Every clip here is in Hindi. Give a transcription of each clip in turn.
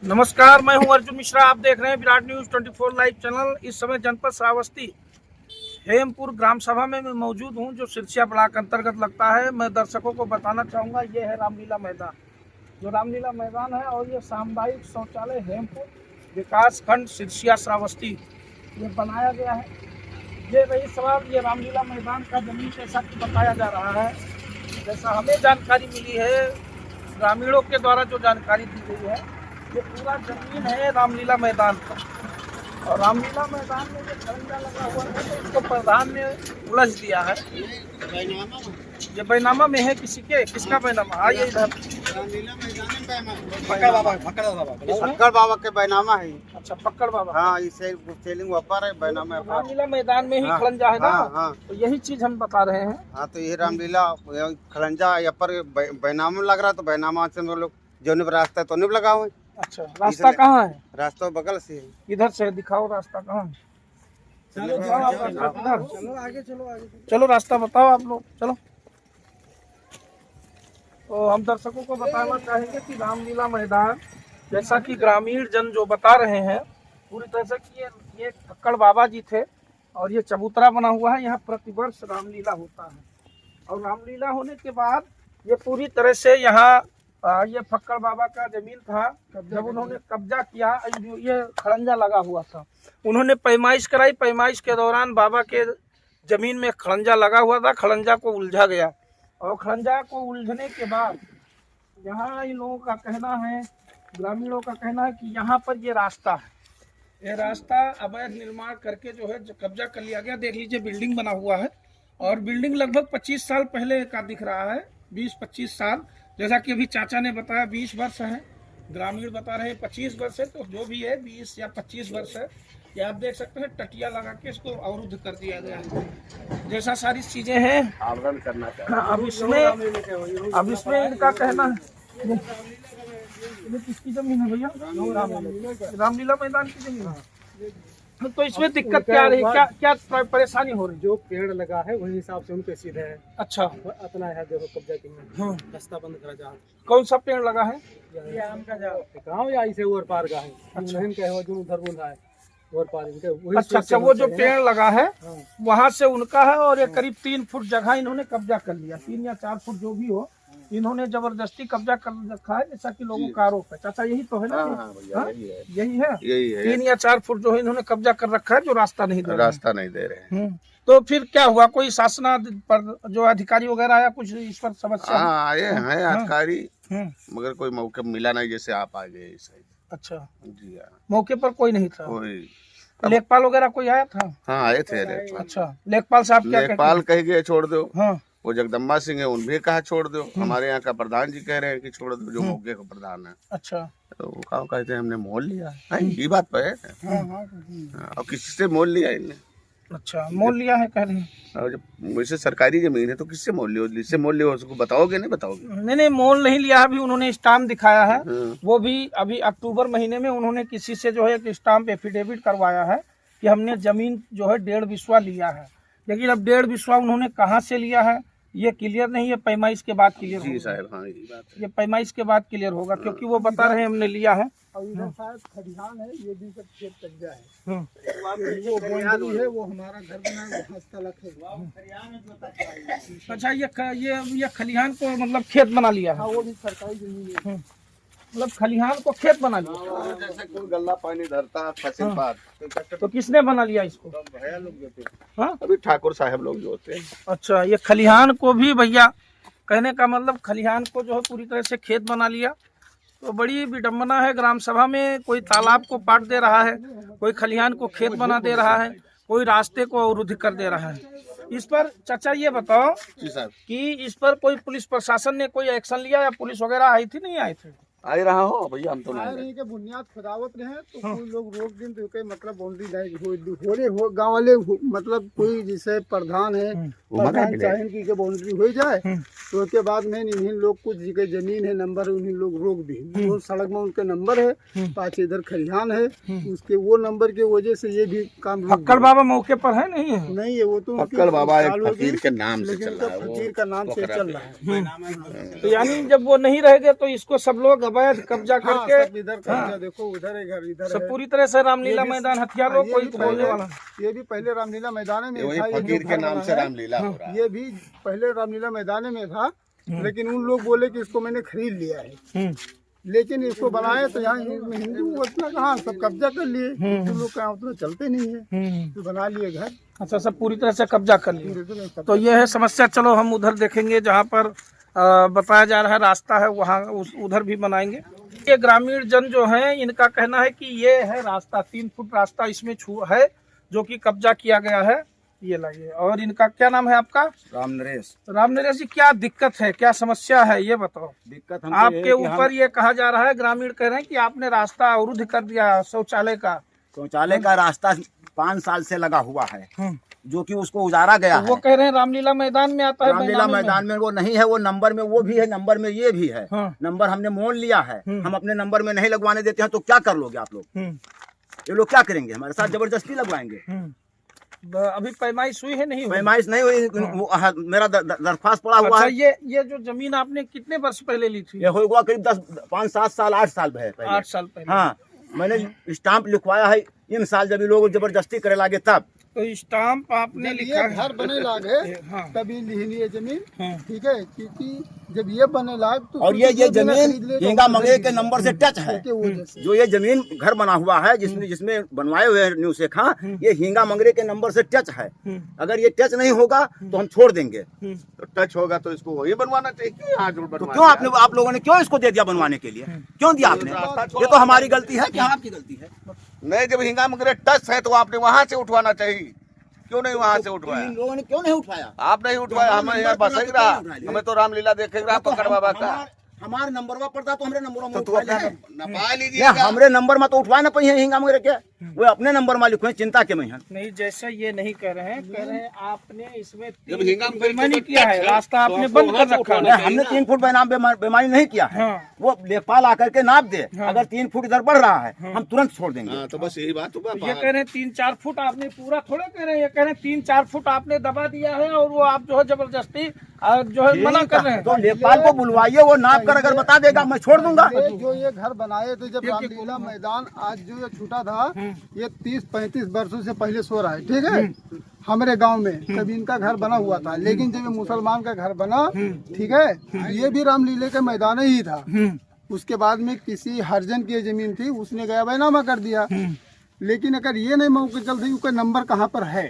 नमस्कार, मैं हूं अर्जुन मिश्रा। आप देख रहे हैं विराट न्यूज 24 लाइव चैनल। इस समय जनपद श्रावस्ती हेमपुर ग्राम सभा में मैं मौजूद हूं, जो सिरसिया ब्लॉक अंतर्गत लगता है। मैं दर्शकों को बताना चाहूँगा, ये है रामलीला मैदान, जो रामलीला मैदान है, और ये सामुदायिक शौचालय हेमपुर विकास खंड सिरसिया श्रावस्ती ये बनाया गया है। ये रही सवाल, ये रामलीला मैदान का जमीन जैसा कि बताया जा रहा है, जैसा हमें जानकारी मिली है, ग्रामीणों के द्वारा जो जानकारी दी गई है, ये पूरा जमीन है रामलीला मैदान का। और रामलीला मैदान में जो खरंजा लगा हुआ है, तो इसको प्रधान ने उलझ दिया है। ये बैनामा में है किसका बैनामा? आइए इधर। पक्कड़ बाबा के बैनामा है। अच्छा, पक्कड़ बाबा। हाँ, इसे सेलिंग व्यापार है, बैनामा है। रामलीला मैदान में ही खलंजा है ना? हाँ। तो यही चीज हम बता रहे हैं। हाँ, तो ये रामलीला खलंजा यहाँ पर बैनामा लग रहा है, तो बैनामा से हम लोग जो रास्ता है तो नहीं लगा हुआ। अच्छा, रास्ता कहाँ है? रास्ता बगल से है। इधर से दिखाओ रास्ता कहाँ है। चलो आगे चलो, रास्ता बताओ आप लोग, चलो। तो हम दर्शकों को बताना चाहेंगे कि रामलीला मैदान, जैसा कि ग्रामीण जन जो बता रहे हैं पूरी तरह से कि ये पक्कड़ बाबा जी थे, और ये चबूतरा बना हुआ है। यहाँ प्रतिवर्ष रामलीला होता है, और रामलीला होने के बाद ये पूरी तरह से यहाँ ये फक्कड़ बाबा का जमीन था। जब उन्होंने कब्जा किया, ये खड़ंजा लगा हुआ था, उन्होंने पैमाइश कराई। पैमाइश के दौरान बाबा के जमीन में खड़ंजा लगा हुआ था, खड़ंजा को उलझा गया, और खड़ंजा को उलझने के बाद यहाँ इन लोगों का कहना है, ग्रामीणों का कहना है कि यहाँ पर ये रास्ता है, ये रास्ता अवैध निर्माण करके जो है कब्जा कर लिया गया। देख लीजिए, बिल्डिंग बना हुआ है, और बिल्डिंग लगभग 25 साल पहले का दिख रहा है, 20-25 साल। जैसा कि अभी चाचा ने बताया 20 वर्ष है, ग्रामीण बता रहे हैं 25 वर्ष है, तो जो भी है 20 या 25 वर्ष है। ये आप देख सकते हैं, टटिया लगा के इसको अवरुद्ध कर दिया गया है। जैसा सारी चीजें हैं, आवरण करना चाहिए। अब इसमें इनका कहना है, ये किसकी जमीन है भैया? रामलीला मैदान की जमीन है। तो इसमें दिक्कत क्या रही, क्या परेशानी हो रही? जो पेड़ लगा है वही हिसाब से उनके सीधे है। अच्छा, अपना है, देखो कब्जा किया, रास्ता बंद करा जा। कौन सा पेड़ लगा है? ये आम का गाँव या इसे ओर पार का है। अच्छा, जो उधर बंधा है ओर पार इनके वही। अच्छा, वो जो पेड़ लगा है वहाँ से उनका है, और ये करीब 3 फुट जगह इन्होंने कब्जा कर लिया, 3 या 4 फुट जो भी हो, इन्होंने जबरदस्ती कब्जा कर रखा है, जैसा कि लोगों का आरोप है। चाचा, यही तो है ना? यही है 3 या 4 फुट जो है इन्होंने कब्जा कर रखा है, जो रास्ता नहीं दे रहे हैं। तो फिर क्या हुआ? कोई शासन पर जो अधिकारी वगैरह आया, कुछ इस पर समस्या? आए हैं अधिकारी, मगर कोई मौका मिला नहीं, जैसे आप आ गए। अच्छा जी हाँ, मौके पर कोई नहीं था? कोई लेखपाल वगैरह कोई आया था? हाँ, आए थे। अच्छा, लेखपाल साहब क्या लेखपाल कह गए छोड़ दो। हाँ, वो जगदम्बा सिंह है, उन भी कहा छोड़ दो। हमारे यहाँ का प्रधान जी कह रहे हैं कि छोड़ दो, जो मौके का प्रधान है। अच्छा, तो वो कहा कहते हैं हमने मोल लिया है। ये बात तो है। और किसी से मोल लिया इनने? अच्छा, मोल लिया है कह रहे हैं। और जब वैसे सरकारी जमीन है तो किससे मोल लिया? जिससे मोल लिया उसको बताओगे, नहीं बताओगे? नहीं, मोल नहीं लिया। अभी उन्होंने स्टाम्प दिखाया है, वो भी अभी अक्टूबर महीने में उन्होंने किसी से जो है एक स्टाम्प एफिडेविट करवाया है कि हमने जमीन जो है 1.5 बिस्वा लिया है। लेकिन अब 1.5 बिस्वा उन्होंने कहाँ से लिया है ये क्लियर नहीं है। पैमाइश के बाद क्लियर होगा। जी साहब, हाँ, ये बात है। ये पैमाइश के बाद क्लियर होगा, क्योंकि वो बता रहे हैं हमने लिया है। और इधर शायद खलिहान है, ये भी सब खेत कब्जा है। वो बाउंड्री है, वो हमारा घर बना है, वहाँ तलक है। अच्छा, ये खलिहान को मतलब खेत बना लिया है? हाँ, वो भी सरकारी जमीन है। मतलब खलिहान को खेत बना लिया। जैसे कोई गल्ला पानी धरता फसल पात, तो किसने बना लिया इसको? भैया लोग जो थे, हाँ, अभी ठाकुर साहब लोग जो होते हैं। अच्छा, ये खलिहान को भी भैया, कहने का मतलब खलिहान को जो है पूरी तरह से खेत बना लिया। तो बड़ी विडम्बना है, ग्राम सभा में कोई तालाब को पाट दे रहा है, कोई खलिहान को खेत बना दे रहा है, कोई रास्ते को अवरुद्ध कर दे रहा है। इस पर चाचा ये बताओ जी साहब, कि इस पर कोई पुलिस प्रशासन ने कोई एक्शन लिया, या पुलिस वगैरह आई थी? नहीं आई थी? आ रहा हो भैया, हम तो आए रही के बुनियाद खुदावत रहे, तो कोई लोग रोक दिन तो मतलब बाउंड्री नहीं हो गाँव वाले, मतलब कोई जैसे प्रधान है, प्रधान चाहे की बाउंड्री हो जाए, तो उसके बाद में इन्हीं लोग कुछ जगह जमीन है, नंबर उन्हीं लोग रोक दी। वो सड़क में उनके नंबर है, पास इधर खलिहान है, उसके वो नंबर के वजह से ये भी काम। फक्कड़ बाबा मौके पर है? नहीं है, नहीं है वो तो फक्कड़ बाबा एक फकीर के नाम से लेकिन चल रहा है, फकीर का नाम से चल रहा है। तो यानी जब वो नहीं रहेंगे तो इसको सब लोग अवैध कब्जा हाँ, करके सब इधर कब्जा देखो, उधर है घर, इधर सब है। पूरी तरह से रामलीला ये भी- मैदान हथियारों ये कोई भी बोलने पहले- वाला ये भी पहले रामलीला मैदान में वही था, ये जो फकीर के घर नाम बना से है, रामलीला हो रहा है। ये भी पहले रामलीला मैदान में था, लेकिन उन लोग बोले कि इसको मैंने खरीद लिया है, लेकिन इसको बनाए तो यहाँ हिंदू उतना कहाँ, सब कब्जा कर लिए, हिंदू लोग कहाँ उतना चलते नहीं है, तो बना लिए घर। अच्छा, सब पूरी तरह से कब्जा कर लिया। पूरे तरह तो ये है समस्या। चलो हम उधर देखेंगे जहाँ पर बताया जा रहा है रास्ता है, वहाँ उधर भी बनाएंगे। ये ग्रामीण जन जो है, इनका कहना है कि ये है रास्ता, 3 फुट रास्ता इसमें है जो कि कब्जा किया गया है। ये लाइए। और इनका क्या नाम है आपका? राम नरेश। राम नरेश जी, क्या दिक्कत है, क्या समस्या है, ये बताओ। दिक्कत आपके ऊपर ये कहा जा रहा है, ग्रामीण कह रहे हैं कि आपने रास्ता अवरुद्ध कर दिया शौचालय का। शौचालय का रास्ता 5 साल से लगा हुआ है, जो कि उसको उजारा गया तो वो है। कह रहे हैं रामलीला मैदान में आता है। रामलीला मैदान में वो नहीं है, वो नंबर में वो भी है, नंबर में ये भी है। हाँ। नंबर हमने मोल लिया है, हम अपने नंबर में नहीं लगवाने देते हैं, तो क्या कर लोगे आप लोग? ये लोग क्या करेंगे? हमारे साथ जबरदस्ती लगवाएंगे। अभी पैमाइश हुई है, नहीं हुई? पैमाइश नहीं हुई, मेरा दरख्वास्त पड़ा हुआ अच्छा, है। ये जो जमीन आपने कितने वर्ष पहले ली थी? ये होगा करीब 5-7 साल 8 साल है पहले। 8 साल पहले। हाँ, मैंने स्टाम्प लिखवाया है इन साल, जब ये लोग जबरदस्ती करे लागे तब। तो स्टाम्प आपने जब लिखा ये है? घर बने लागे हाँ। तभी लिखनी है जमीन, हाँ। ठीक है, क्योंकि जब ये बने लाग तो और ये जमीन हिंगा मंगरे के नंबर से टच है। के वजह से जो ये जमीन घर बना हुआ है, जिसमें बनवाए हुए हैं न्यू शेखा, ये हिंगा मंगरे के नंबर से टच है। अगर ये टच नहीं होगा तो हम छोड़ देंगे। तो टच होगा तो इसको वही बनवाना चाहिए। क्यों यहाँ जो तो बनवाना क्यों आप लोगों ने क्यों इसको दे दिया बनवाने के लिए? क्यों दिया आपने? ये तो हमारी गलती है कि आपकी गलती है? नहीं, जब हिंगा मंगरे टच है तो आपने वहाँ से उठवाना चाहिए। क्यों नहीं वहाँ से उठवाया? इन लोगों ने क्यों नहीं उठाया? आप नहीं उठवाया, हमें यहाँ बस ही रहा। हमें तो रामलीला देखेगा रहा पकड़ बाबा का। हमारे नंबर में पड़ता तो हमरे नंबर में तो उठवा अपना ले। नपा ये लीजिएगा। हमरे नंबर में तो उठवा ना पाई है हिंगा मंगरे के, वो अपने नंबर में लिखो, चिंता के में है। नहीं, जैसा ये नहीं कह रहे हैं, कह रहे हैं आपने इसमें जब हिंगा मंगरे बेईमानी के किया है, टच रास्ता तो आपने आपको बंद वहाँ कर से रखा उठाना है। हमने 3 फुट बेईमानी नहीं किया है। हाँ। वो लेखपाल आकर के नाप दे, अगर 3 फुट इधर बढ़ रहा है हम तुरंत छोड़ देंगे। हाँ, तो बस यही बात हुआ। ये कह रहे हैं 3-4 फुट आपने पूरा थोड़े कह रहे हैं, ये कह रहे हैं 3-4 फुट आपने दबा दिया है, और वो आप जो है जबरदस्ती जो है मना कर रहे हैं। तो लेखपाल को बुलवाइए, वो नाप कर अगर बता देगा मैं छोड़ दूंगा। ये जो ये घर बनाए थे, जब रामलीला मैदान आज जो ये छूटा था, ये 30-35 वर्षों से पहले सो रहा है, ठीक है, हमारे गांव में तब इनका घर बना हुआ था। लेकिन जब ये मुसलमान का घर बना, ठीक है, ये भी रामलीला के मैदान ही था। उसके बाद में किसी हरिजन की जमीन थी, उसने गया बैनामा कर दिया। लेकिन अगर ये नहीं मौके चलते उसका नंबर कहाँ पर है,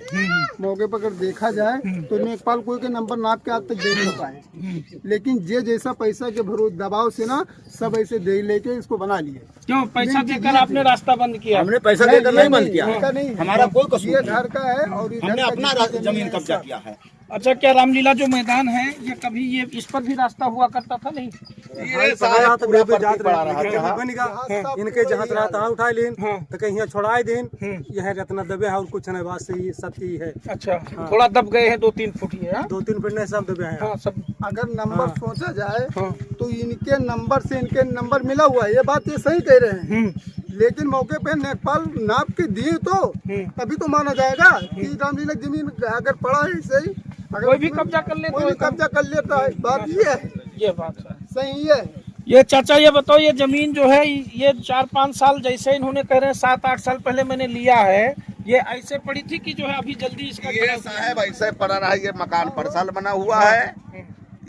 मौके पर अगर देखा जाए तो लेखपाल कोई के नंबर नाप के आज तक दे नहीं पाए। लेकिन जे जैसा पैसा के भरोसे दबाव से ना सब ऐसे दे लेके इसको बना लिए। क्यों पैसा देकर आपने रास्ता बंद किया? हमने पैसा देकर नहीं बंद किया, इनका नहीं है। हमारा कोई कसूर ये नहीं। घर का है और इधर हमने का अपना जिसकी जमीन है, कब्जा सब। किया है। अच्छा, क्या रामलीला जो मैदान है, ये कभी ये इस पर भी रास्ता हुआ करता था? नहीं, ये सारा पूरा पड़ती पड़ा रहा था। इनके जहाँ रहा तहाँ उठा लीन, तो कहीं यहाँ छोड़ाए दिन, यह रत्ना दबे है और कुछ नहीं, बात सही सत्य ही है। अच्छा, थोड़ा दब गए हैं 2-3 फुट ये। हाँ? 2-3 फीट नहीं सब दबे हैं। हाँ, सब। अगर नंबर सोचा जाए हाँ। तो इनके नंबर से इनके नंबर मिला हुआ है, ये बात ये सही कह रहे हैं। लेकिन मौके पे लेखपाल नाप के दिए तो तभी तो माना जाएगा कि रामलीला जमीन अगर पड़ा है सही, अगर कोई भी कब्जा कर ले कोई तो भी कब्जा कर लेता है, बात ये है, ये बात है। सही है। ये चाचा ये बताओ, ये जमीन जो है ये 4-5 साल, जैसे इन्होंने कह रहे हैं 7-8 साल पहले मैंने लिया है, ये ऐसे पड़ी थी कि जो है अभी जल्दी इसका ये साहब ऐसे पड़ा रहा है। ये मकान परसाल बना हुआ है।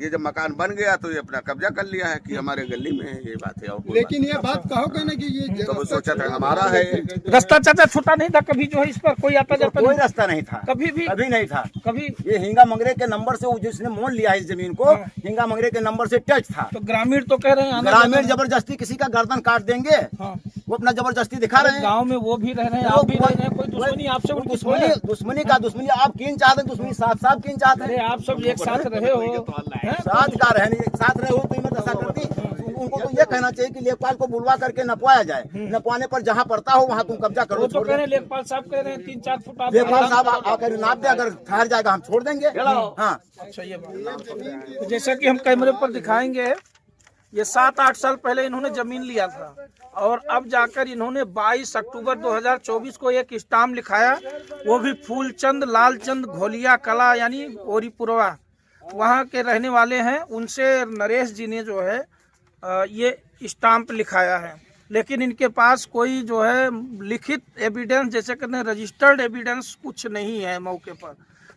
ये जब मकान बन गया तो ये अपना कब्जा कर लिया है कि हमारे गली में है, ये बात है। और कोई लेकिन ये बात कहो कहना कि ये तो वो सोचा था हमारा है। रास्ता चाचा छूटा नहीं था कभी, जो है इस पर कोई आता जाता कोई नहीं? रास्ता नहीं था, कभी भी कभी नहीं था। कभी। ये हिंगा मंगरे के नंबर से, जिसने मोल लिया है इस जमीन को, हिंगा मंगरे के नंबर से टच था। तो ग्रामीण तो कह रहे हैं आना ग्रामीण जाना- जबरदस्ती किसी का गर्दन काट देंगे, हाँ। वो अपना जबरदस्ती दिखा रहे हैं। गांव में वो भी रह रहे हैं, आप भी रह रहे हैं, कोई दुश्मनी आपसे उनकी दुश्मनी थोड़ी है। दुश्मनी आप किन चाहते हैं? दुश्मनी साथ किन चाहते अरे हैं? आप सब एक साथ रहे हो, हैं? साथ का रहने, एक साथ रहे हो तो हिम्मत ऐसा करती। उनको तो ये कहना चाहिए कि लेखपाल को बुलवा करके नपवाया जाए, नपवाने पर जहाँ पड़ता हो वहाँ तुम कब्जा वो करो, तो छोड़ कह रहे दो। हैं, लेखपाल साहब कह रहे हैं 3-4 फुट आप लेखपाल साहब आकर नाप दे, अगर ठहर जाएगा हम छोड़ देंगे। हाँ, अच्छा, ये बात। तो जैसा कि हम कैमरे पर दिखाएंगे, ये 7-8 साल पहले इन्होंने जमीन लिया था, और अब जाकर इन्होंने 22 अक्टूबर 2024 को एक स्टाम्प लिखाया, वो भी फूलचंद लालचंद घोलिया कला यानी ओरीपुरवा, वहाँ के रहने वाले हैं। उनसे नरेश जी ने जो है ये स्टाम्प लिखाया है, लेकिन इनके पास कोई जो है लिखित एविडेंस, जैसे कहते हैं रजिस्टर्ड एविडेंस, कुछ नहीं है मौके पर।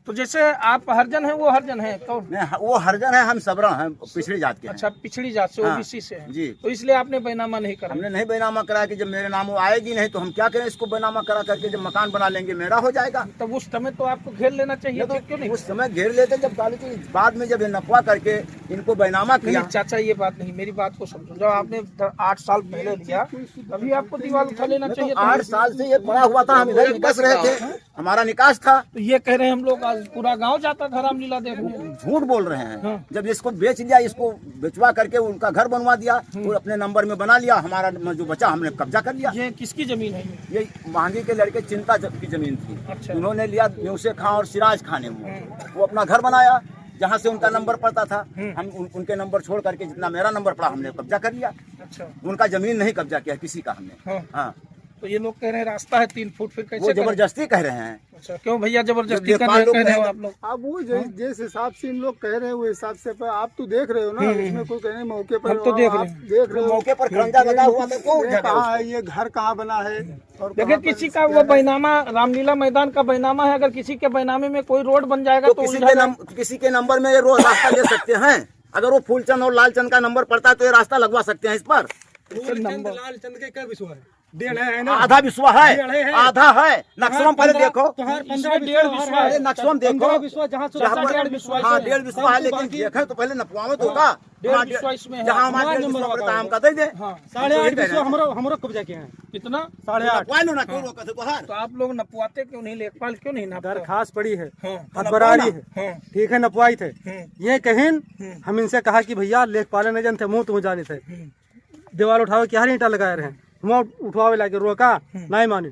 तो जैसे आप हरिजन हैं, वो हरिजन है कौन? नहीं, वो हरिजन है, हम सबरा हैं, पिछड़ी जात के हैं। अच्छा, पिछड़ी जात से, हाँ, ओबीसी से हैं। जी। तो इसलिए आपने बैनामा नहीं करा? हमने नहीं बैनामा करा कि जब मेरे नाम वो आएगी नहीं तो हम क्या करें, इसको बैनामा करा करके जब मकान बना लेंगे मेरा हो जाएगा। तब उस समय तो आपको घेर लेना चाहिए था, क्यों नहीं? उस समय घेर लेते जब डाली थी, बाद में जब ये नफवा करके इनको बैनामा किया। नहीं चाचा, ये बात नहीं, मेरी बात को समझो। जब आपने 8 साल पहले लिया तभी आपको दीवार उठा लेना चाहिए था। 8 साल से ये पड़ा हुआ था, हम इधर निकस रहे थे, हमारा निकास था। तो ये कह रहे हैं हम लोग आज पूरा गांव जाता था रामलीला देखने। झूठ बोल रहे हैं। हाँ। जब इसको बेच लिया, इसको बेचवा करके उनका घर बनवा दिया, वो अपने नंबर में बना लिया, हमारा जो बचा हमने कब्जा कर लिया। ये किसकी जमीन है? ये मांगी के लड़के चिंता की जमीन थी। अच्छा। उन्होंने लिया न्यूसे खां और सिराज खां ने, वो अपना घर बनाया जहाँ से उनका नंबर पड़ता था। हम उनके नंबर छोड़ करके जितना मेरा नंबर पड़ा हमने कब्जा कर लिया। अच्छा। उनका जमीन नहीं कब्जा किया किसी का हमने। हाँ। हाँ, तो ये लोग कह रहे हैं रास्ता है 3 फुट, फिर कैसे वो करें? जबरदस्ती कह रहे हैं। अच्छा, क्यों भैया जबरदस्ती जब कर नेपाल लोग रहे हो कहे- आप लोग? अब वो जिस हिसाब से इन लोग कह रहे हैं वो हिसाब से आप तो देख रहे हो ना, इसमें कोई कहने मौके पर हम तो देख आप रहे हैं। देख रहे हो मौके पर खरंजा लगा हुआ था, क्यों ये जगह कहाँ है, ये घर कहाँ बना है और देखिए, कहाँ पर किसी का वो बैनामा, रामलीला मैदान का बैनामा है, अगर किसी के बैनामे में कोई रोड बन जाएगा तो तो किसी के नंबर में ये रोज रास्ता ले सकते हैं। अगर वो फूलचंद और लालचंद का नंबर पड़ता है तो ये रास्ता लगवा सकते हैं इस पर। लालचंद के क्या विश्वास है? 1.5 है ना? आधा विश्वास है, आधा है। नक्शों पहले देखो, तुम्हारे 15 इसमें 1.5 विश्वास है। नक्शों देखो। 15 विश्वास जहाँ से जहाँ पर- 1.5 विश्वास हाँ, है। 1.5 विश्वास है, लेकिन देखे तो पहले नपवावे तो होगा। 1.5 विश्वास में है। जहाँ हमारा हमारा 1.5 नंबर विश्वास होगा। पड़ता है, हम का दे दे। हाँ। 8.5 विश्वास हमारा कब्जा किया है। कितना? 8.5। नपवा लो ना, क्यों रोका थे बाहर? तो आप लोग नपवाते क्यों नहीं? लेखपाल क्यों नहीं नापता? दरखास्त पड़ी है, हाँ। अखबारी है, हाँ। ठीक है, नपवाई थे। हम्म। ये कहें हम इनसे कहा कि भैया लेखपाल नहीं जानते, मुंह तुम जाने थे, दीवार उठाओ क्या ईंटा लगाए रहे, वहाँ उठवावे लाके रोका, नहीं माने।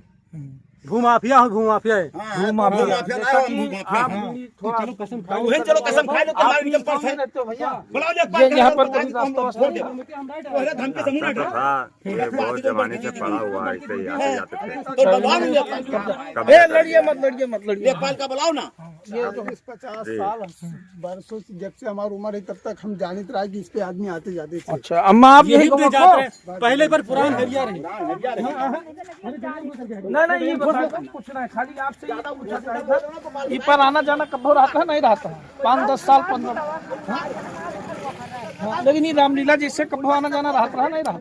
भूमाफिया हो, भूमाफिया है। भूमाफिया ना हो, आप भूमाफिया। थोड़ा कसम खाओ। वही चलो कसम खा लो कि हमारी आप चप्पल से। रहते हो भैया, बुलाओ ये लेखपाल यहाँ का पर नाम कभी बताओ, रास्ता वास्ता बोल दे। पहले धमकी से मुंह ना ढको। था, ये बहुत जमाने से पड़ा हुआ है, ऐसे ही आते जाते थे। तो बुलाओ ना लेखपाल का। ए, लड़िए मत, लड़िए मत, लड़िए। लेखपाल का बुलाओ ना। ये 50 साल वर्षों से जब से हमारी उम्र है तब तक हम जानते रहे कि इस पे आदमी आते जाते थे। अच्छा, अम्मा आप यही पे जाते हैं। पहले पर पुरान हरिया रही। नहीं, ये बताओ, कुछ नहीं, खाली आपसे ये पूछा चाहता था, ये पर आना जाना कब हो रहा था? नहीं रहता है 5-10 साल 15। हाँ, लेकिन ये रामलीला जैसे कब आना जाना रहा नहीं रहा?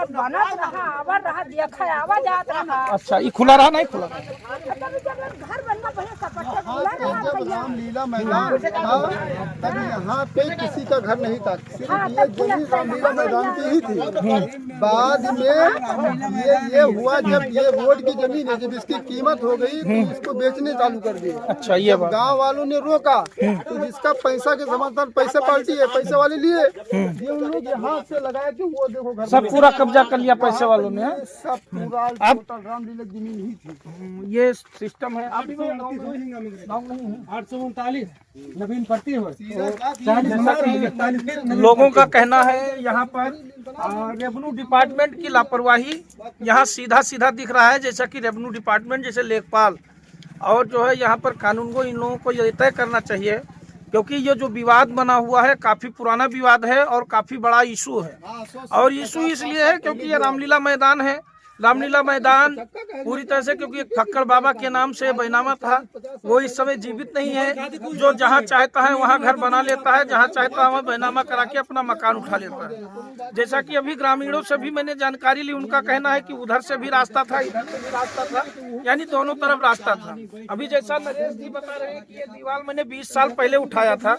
बनत रहा, आवा रहा, देखा आवा जात रहा। अच्छा, ये खुला रहा नहीं खुला? घर बनना पहले सपट्टा हाँ, खुला रहा जब भैया। रामलीला मैदान था तब यहाँ पे किसी का घर नहीं था, सिर्फ ये जमीन रामलीला मैदान की ही थी। बाद में ये हुआ जब ये रोड की जमीन है, जब इसकी कीमत हो गई तो इसको बेचने चालू कर दिए। अच्छा, ये बात। गांव वालों ने रोका तो जिसका पैसा के समाधान पैसे पार्टी है, पैसे वाले लिए ये उन लोग यहाँ से लगाए कि वो देखो घर सब पूरा कब्जा कर लिया पैसे वालों ने। हाँ? सब पूरा टोटल रामलीला जमीन ही थी। ये सिस्टम है। आप भी गाँव नहीं है? 839 नवीन पड़ती है। लोगों का कहना है यहाँ पर रेवेन्यू डिपार्टमेंट की लापरवाही यहाँ सीधा दिख रहा है, जैसा कि रेवेन्यू डिपार्टमेंट जैसे लेखपाल और जो है यहाँ पर कानून को इन लोगों को ये तय करना चाहिए, क्योंकि ये जो विवाद बना हुआ है काफ़ी पुराना विवाद है और काफ़ी बड़ा इशू है। और इशू इसलिए है क्योंकि ये रामलीला मैदान है। रामलीला मैदान पूरी तरह से, क्योंकि फक्कड़ बाबा के नाम से बैनामा था, वो इस समय जीवित नहीं है। जो जहाँ चाहता है वहाँ घर बना लेता है, जहाँ चाहता है वहाँ बैनामा करा के अपना मकान उठा लेता है। जैसा कि अभी ग्रामीणों से भी मैंने जानकारी ली, उनका कहना है कि उधर से भी रास्ता था, इधर से भी रास्ता था, यानी दोनों तरफ रास्ता था। अभी जैसा नरेश जी बता रहे हैं कि ये दीवार मैंने 20 साल पहले उठाया था,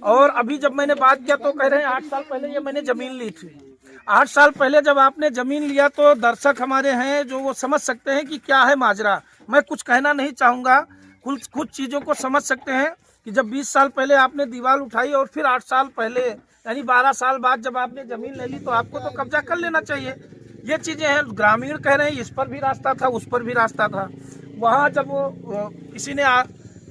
और अभी जब मैंने बात किया तो कह रहे हैं 8 साल पहले ये मैंने जमीन ली थी। 8 साल पहले जब आपने जमीन लिया तो दर्शक हमारे हैं जो वो समझ सकते हैं कि क्या है माजरा। मैं कुछ कहना नहीं चाहूँगा, कुछ चीज़ों को समझ सकते हैं कि जब 20 साल पहले आपने दीवार उठाई और फिर 8 साल पहले यानी 12 साल बाद जब आपने ज़मीन ले ली तो आपको तो कब्जा कर लेना चाहिए। ये चीज़ें हैं। ग्रामीण कह रहे हैं इस पर भी रास्ता था, उस पर भी रास्ता था। वहाँ जब वो किसी ने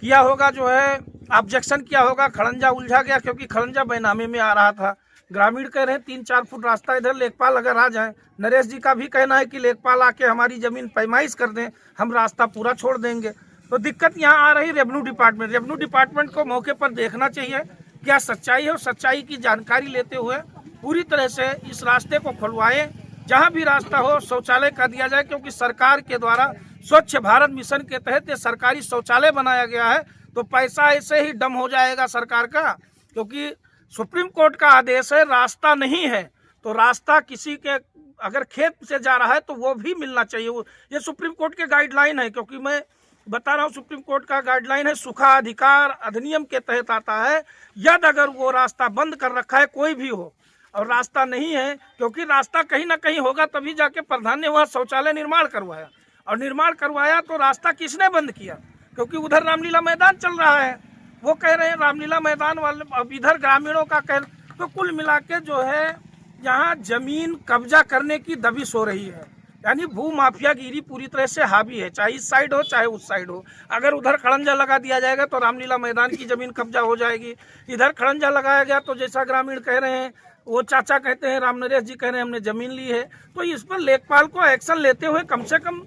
किया होगा, जो है ऑब्जेक्शन किया होगा, खड़ंजा उलझा गया क्योंकि खड़ंजा बैनामे में आ रहा था। ग्रामीण कह रहे हैं 3-4 फुट रास्ता इधर, लेखपाल अगर आ जाए। नरेश जी का भी कहना है कि लेखपाल आके हमारी ज़मीन पैमाइश कर दें, हम रास्ता पूरा छोड़ देंगे। तो दिक्कत यहाँ आ रही रेवेन्यू डिपार्टमेंट। रेवेन्यू डिपार्टमेंट को मौके पर देखना चाहिए क्या सच्चाई है, और सच्चाई की जानकारी लेते हुए पूरी तरह से इस रास्ते को खुलवाए, जहां भी रास्ता हो शौचालय का दिया जाए, क्योंकि सरकार के द्वारा स्वच्छ भारत मिशन के तहत ये सरकारी शौचालय बनाया गया है। तो पैसा ऐसे ही डम हो जाएगा सरकार का, क्योंकि सुप्रीम कोर्ट का आदेश है, रास्ता नहीं है तो रास्ता किसी के अगर खेत से जा रहा है तो वो भी मिलना चाहिए। ये सुप्रीम कोर्ट के गाइडलाइन है, क्योंकि मैं बता रहा हूँ सुप्रीम कोर्ट का गाइडलाइन है, सूखा अधिकार अधिनियम के तहत आता है। यदि अगर वो रास्ता बंद कर रखा है कोई भी हो और रास्ता नहीं है, क्योंकि रास्ता कहीं ना कहीं होगा तभी जाके प्रधान ने वहाँ शौचालय निर्माण करवाया, और निर्माण करवाया तो रास्ता किसने बंद किया? क्योंकि उधर रामलीला मैदान चल रहा है, वो कह रहे हैं रामलीला मैदान वाले, अब इधर ग्रामीणों का कह, तो कुल मिला के जो है यहाँ जमीन कब्जा करने की दबिश हो रही है। यानी भू माफियागिरी पूरी तरह से हावी है, चाहे इस साइड हो चाहे उस साइड हो। अगर उधर खड़ंजा लगा दिया जाएगा तो रामलीला मैदान की जमीन कब्जा हो जाएगी, इधर खड़ंजा लगाया गया तो जैसा ग्रामीण कह रहे हैं, वो चाचा कहते हैं, राम नरेश जी कह रहे हैं हमने जमीन ली है, तो इस पर लेखपाल को एक्शन लेते हुए कम से कम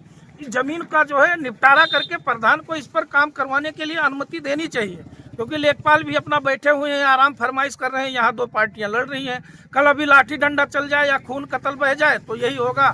जमीन का जो है निपटारा करके प्रधान को इस पर काम करवाने के लिए अनुमति देनी चाहिए। क्योंकि लेखपाल भी अपना बैठे हुए हैं, आराम फरमाइश कर रहे हैं, यहाँ दो पार्टियां लड़ रही हैं। कल अभी लाठी डंडा चल जाए या खून कत्ल बह जाए तो यही होगा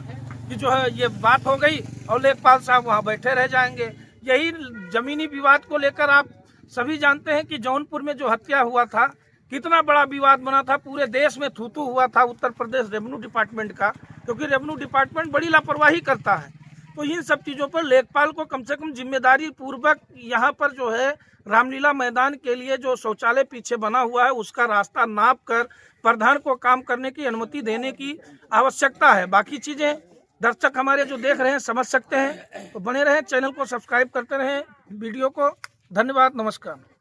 कि जो है ये बात हो गई और लेखपाल साहब वहाँ बैठे रह जाएंगे। यही जमीनी विवाद को लेकर आप सभी जानते हैं कि जौनपुर में जो हत्या हुआ था, कितना बड़ा विवाद बना था, पूरे देश में थू-थू हुआ था उत्तर प्रदेश रेवेन्यू डिपार्टमेंट का, क्योंकि रेवेन्यू डिपार्टमेंट बड़ी लापरवाही करता है। तो इन सब चीज़ों पर लेखपाल को कम से कम जिम्मेदारी पूर्वक यहाँ पर जो है रामलीला मैदान के लिए जो शौचालय पीछे बना हुआ है उसका रास्ता नाप कर प्रधान को काम करने की अनुमति देने की आवश्यकता है। बाकी चीज़ें दर्शक हमारे जो देख रहे हैं समझ सकते हैं, तो बने रहें, चैनल को सब्सक्राइब करते रहें वीडियो को। धन्यवाद, नमस्कार।